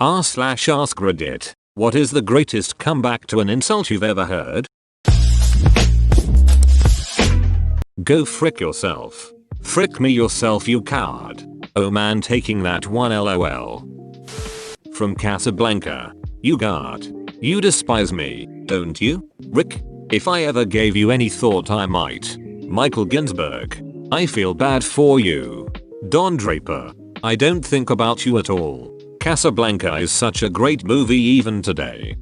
r/ask Reddit. What is the greatest comeback to an insult you've ever heard? Go frick yourself. Frick me yourself, you coward. Oh man, taking that one, lol. From Casablanca. You guard. You despise me, don't you? Rick? If I ever gave you any thought I might. Michael Ginsberg. I feel bad for you. Don Draper. I don't think about you at all. Casablanca is such a great movie even today.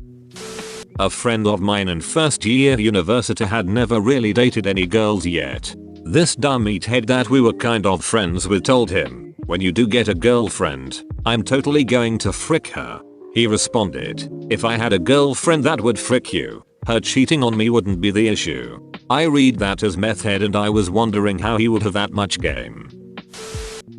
A friend of mine in first year university had never really dated any girls yet. This dumb meathead that we were kind of friends with told him, when you do get a girlfriend, I'm totally going to frick her. He responded, if I had a girlfriend that would frick you, her cheating on me wouldn't be the issue. I read that as meth head and I was wondering how he would have that much game.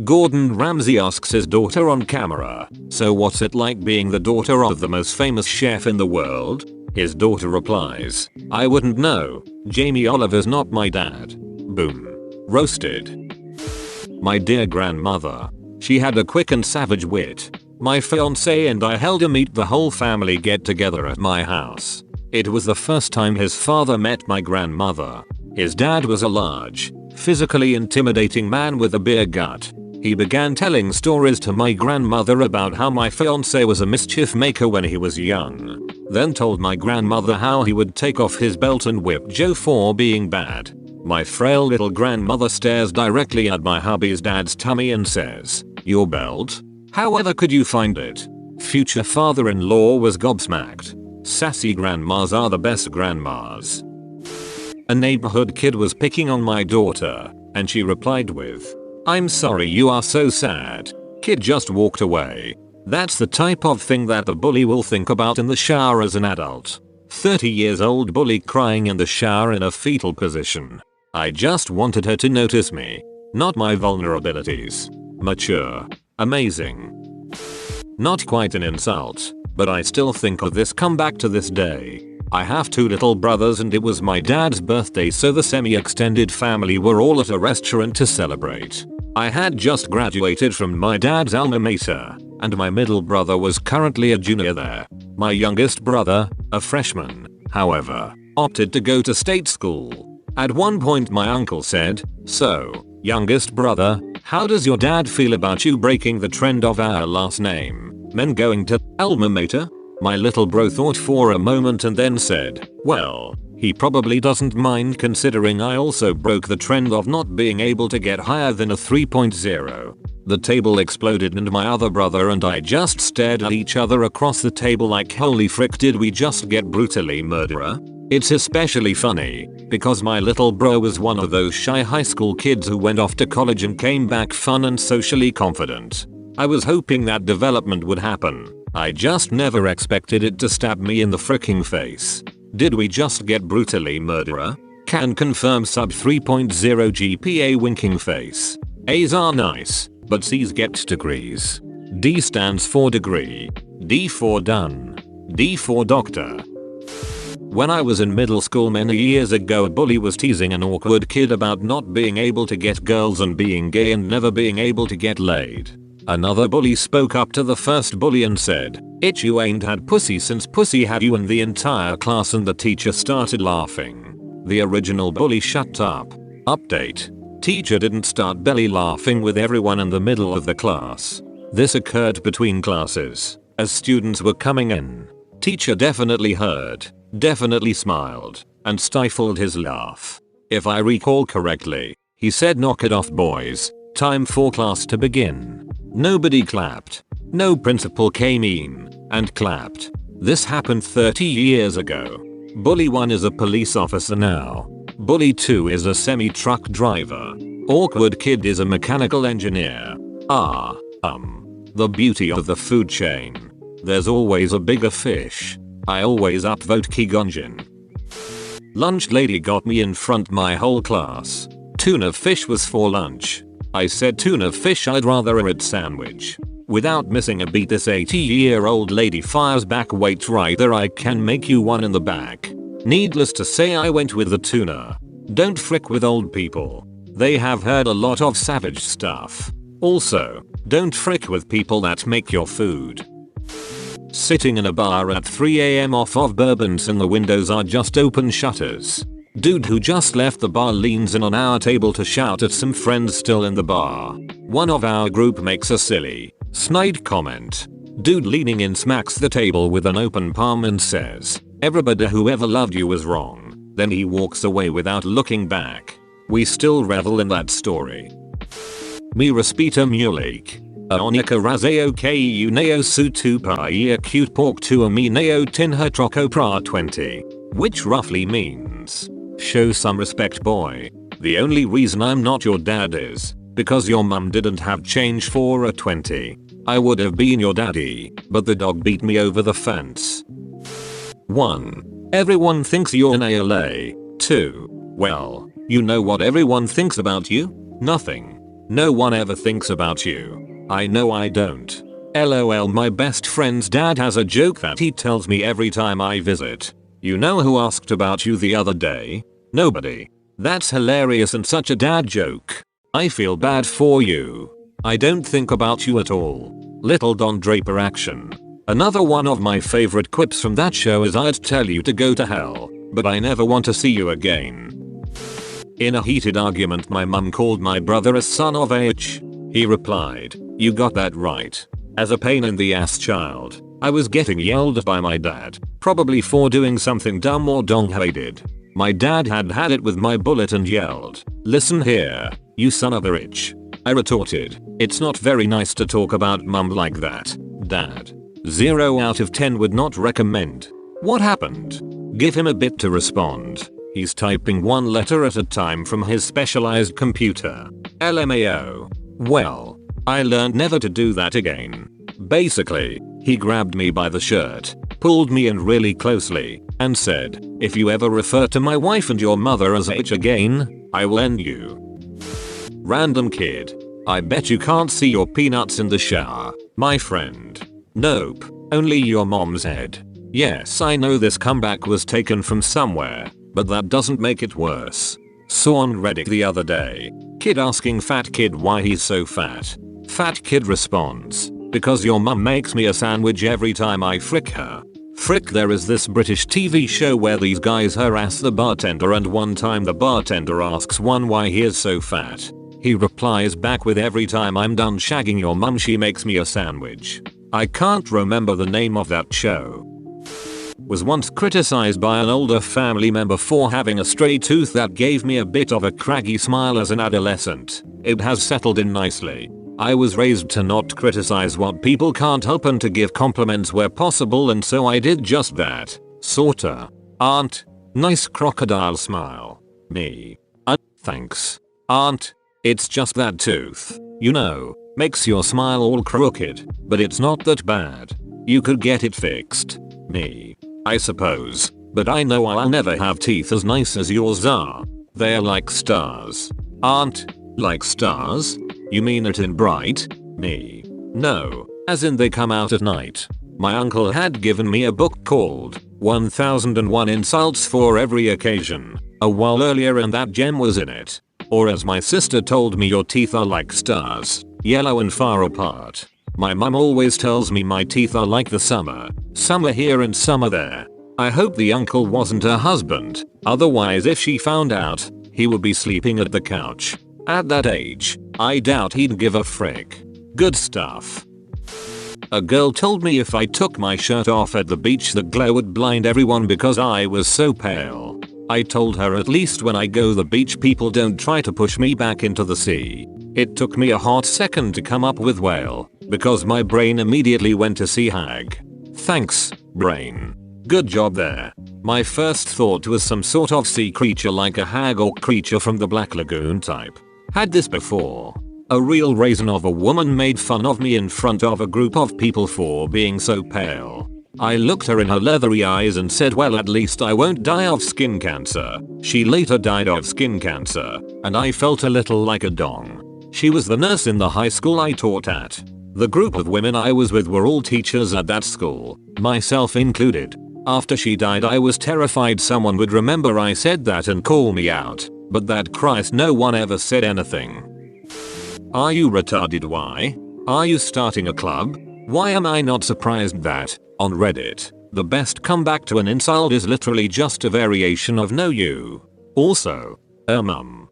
Gordon Ramsay asks his daughter on camera, so what's it like being the daughter of the most famous chef in the world? His daughter replies, I wouldn't know. Jamie Oliver's not my dad. Boom. Roasted. My dear grandmother. She had a quick and savage wit. My fiance and I held a meet the whole family get together at my house. It was the first time his father met my grandmother. His dad was a large, physically intimidating man with a beer gut. He began telling stories to my grandmother about how my fiance was a mischief maker when he was young. Then told my grandmother how he would take off his belt and whip Joe for being bad. My frail little grandmother stares directly at my hubby's dad's tummy and says, your belt? However could you find it? Future father-in-law was gobsmacked. Sassy grandmas are the best grandmas. A neighborhood kid was picking on my daughter, and she replied with, I'm sorry you are so sad. Kid just walked away. That's the type of thing that the bully will think about in the shower as an adult. 30 years old bully crying in the shower in a fetal position. I just wanted her to notice me, not my vulnerabilities. Mature. Amazing. Not quite an insult, but I still think of this comeback to this day. I have 2 little brothers and it was my dad's birthday, so the semi-extended family were all at a restaurant to celebrate. I had just graduated from my dad's alma mater, and my middle brother was currently a junior there. My youngest brother, a freshman, however, opted to go to state school. At one point my uncle said, so, youngest brother, how does your dad feel about you breaking the trend of our last name, men going to alma mater? My little bro thought for a moment and then said, well, he probably doesn't mind considering I also broke the trend of not being able to get higher than a 3.0. The table exploded and my other brother and I just stared at each other across the table like holy frick, did we just get brutally murdered? It's especially funny because my little bro was one of those shy high school kids who went off to college and came back fun and socially confident. I was hoping that development would happen. I just never expected it to stab me in the fricking face. Did we just get brutally murdered? Can confirm sub 3.0 GPA winking face. A's are nice, but C's get degrees. D stands for degree. D for done. D for doctor. When I was in middle school many years ago, a bully was teasing an awkward kid about not being able to get girls and being gay and never being able to get laid. Another bully spoke up to the first bully and said, "Itch, you ain't had pussy since pussy had you," and the entire class and the teacher started laughing. The original bully shut up. Update. Teacher didn't start belly laughing with everyone in the middle of the class. This occurred between classes, as students were coming in. Teacher definitely heard, definitely smiled, and stifled his laugh. If I recall correctly, he said, "Knock it off, boys. Time for class to begin." Nobody clapped. No principal came in and clapped. This happened 30 years ago. Bully 1 is a police officer now. Bully 2 is a semi-truck driver. Awkward kid is a mechanical engineer. The beauty of the food chain. There's always a bigger fish. I always upvote Kigonjin. Lunch lady got me in front my whole class. Tuna fish was for lunch. I said, "Tuna fish, I'd rather a red sandwich." Without missing a beat, this 80-year-old lady fires back, "Wait right there, I can make you one in the back." Needless to say, I went with the tuna. Don't frick with old people. They have heard a lot of savage stuff. Also, don't frick with people that make your food. Sitting in a bar at 3 AM off of Bourbons and the windows are just open shutters. Dude who just left the bar leans in on our table to shout at some friends still in the bar. One of our group makes a silly, snide comment. Dude leaning in smacks the table with an open palm and says, "Everybody who ever loved you was wrong." Then he walks away without looking back. We still revel in that story. Mi respita mulek. Aonika razeo ku neo su tu pa cute pork tu mi neo tin her troco pra 20. Which roughly means, show some respect boy. The only reason I'm not your dad is because your mum didn't have change for a 20. I would have been your daddy, but the dog beat me over the fence. 1. Everyone thinks you're an ALA. 2. Well, you know what everyone thinks about you? Nothing. No one ever thinks about you. I know I don't. LOL, my best friend's dad has a joke that he tells me every time I visit. You know who asked about you the other day? Nobody. That's hilarious and such a dad joke. I feel bad for you. I don't think about you at all. Little Don Draper action. Another one of my favorite quips from that show is I'd tell you to go to hell, but I never want to see you again. In a heated argument my mum called my brother a son of a bitch. He replied, "You got that right." As a pain in the ass child, I was getting yelled at by my dad, probably for doing something dumb or dong-headed. My dad had it with my bullet and yelled, "Listen here, you son of a bitch." I retorted, "It's not very nice to talk about mum like that, dad." 0 out of 10 would not recommend. What happened? Give him a bit to respond. He's typing one letter at a time from his specialized computer. LMAO. Well, I learned never to do that again. Basically, he grabbed me by the shirt, pulled me in really closely, and said, "If you ever refer to my wife and your mother as a bitch again, I will end you." Random kid. I bet you can't see your peanuts in the shower, my friend. Nope, only your mom's head. Yes, I know this comeback was taken from somewhere, but that doesn't make it worse. Saw on Reddit the other day, kid asking fat kid why he's so fat. Fat kid responds, "Because your mum makes me a sandwich every time I frick her." Frick, there is this British TV show where these guys harass the bartender and one time the bartender asks one why he is so fat. He replies back with, "Every time I'm done shagging your mum she makes me a sandwich." I can't remember the name of that show. Was once criticized by an older family member for having a stray tooth that gave me a bit of a craggy smile as an adolescent. It has settled in nicely. I was raised to not criticize what people can't help and to give compliments where possible, and so I did just that. Sorta. Aunt. Nice crocodile smile. Me. Thanks. Aunt. It's just that tooth. You know, makes your smile all crooked, but it's not that bad. You could get it fixed. Me. I suppose, but I know I'll never have teeth as nice as yours are. They're like stars. Aunt. Like stars? You mean it in bright? Me. No, as in they come out at night. My uncle had given me a book called 1001 Insults for Every Occasion a while earlier, and that gem was in it. Or as my sister told me, your teeth are like stars, yellow and far apart. My mum always tells me my teeth are like the summer. Summer here and summer there. I hope the uncle wasn't her husband, otherwise if she found out, he would be sleeping at the couch. At that age, I doubt he'd give a frick. Good stuff. A girl told me if I took my shirt off at the beach the glow would blind everyone because I was so pale. I told her at least when I go the beach people don't try to push me back into the sea. It took me a hot second to come up with whale, because my brain immediately went to sea hag. Thanks, brain. Good job there. My first thought was some sort of sea creature like a hag or creature from the Black Lagoon type. Had this before. A real raisin of a woman made fun of me in front of a group of people for being so pale. I looked her in her leathery eyes and said, "Well, at least I won't die of skin cancer." She later died of skin cancer, and I felt a little like a dong. She was the nurse in the high school I taught at. The group of women I was with were all teachers at that school, myself included. After she died I was terrified someone would remember I said that and call me out, but that Christ no one ever said anything. Are you retarded? Why? Are you starting a club? Why am I not surprised that, On Reddit, the best comeback to an insult is literally just a variation of no you. Also, mum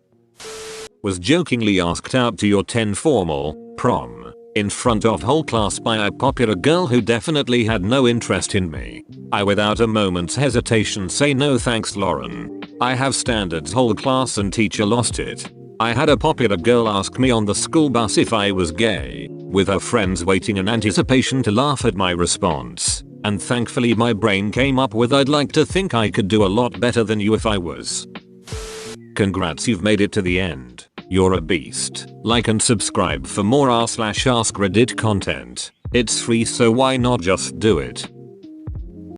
was jokingly asked out to your 10 formal prom in front of whole class by a popular girl who definitely had no interest in me. I without a moment's hesitation say no thanks Lauren. I have standards, whole class and teacher lost it. I had a popular girl ask me on the school bus if I was gay, with her friends waiting in anticipation to laugh at my response, and thankfully my brain came up with I'd like to think I could do a lot better than you if I was. Congrats, you've made it to the end. You're a beast. Like and subscribe for more r/ask Reddit content. It's free, so why not just do it?